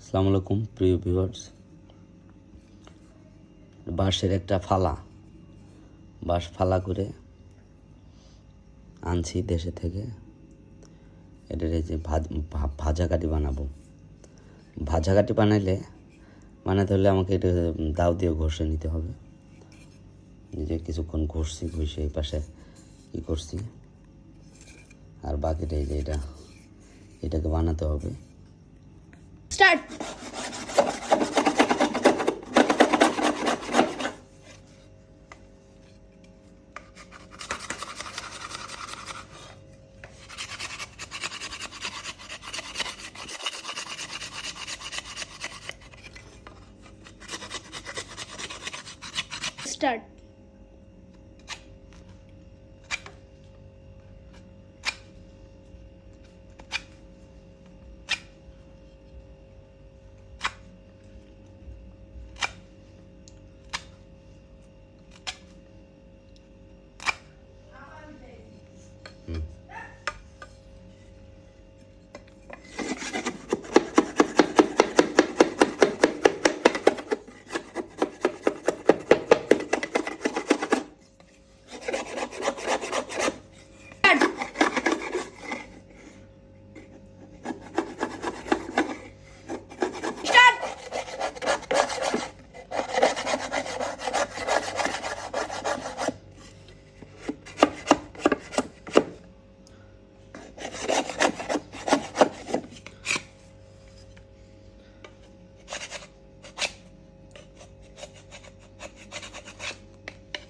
আসসালামু আলাইকুম প্রিয় ভিউয়ার্স। বাঁশের একটা বাঁশ ফালা করে আনছি দেশে থেকে। এটার এই যে ভাজা কাঠি বানাবো। ভাজা কাঠি বানাতে হলে আমাকে এটা দাও দিয়ে ঘষে নিতে হবে। যে কিছুক্ষণ ঘষে এই পাশে কী করছি, আর বাকিটা এই যে এটাকে বানাতে হবে। স্টার্ট। স্টার্ট।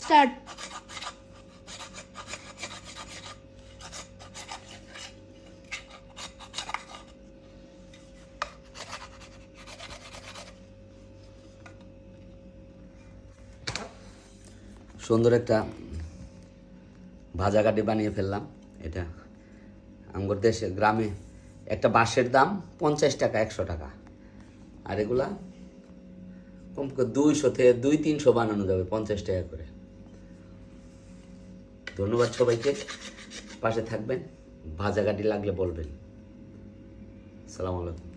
স্টার্ট। সুন্দর একটা ভাজা কাঠি বানিয়ে ফেললাম। এটা আমাদের দেশে গ্রামে একটা বাঁশের দাম 50 টাকা 100 টাকা, আর এগুলা কম করে 200 থেকে 200-300 বানানো যাবে 50 টাকা করে। ধন্যবাদ সবাইকে, পাশে থাকবেন। ভাজা কাঠি লাগলে বলবেন। আসসালামু আলাইকুম।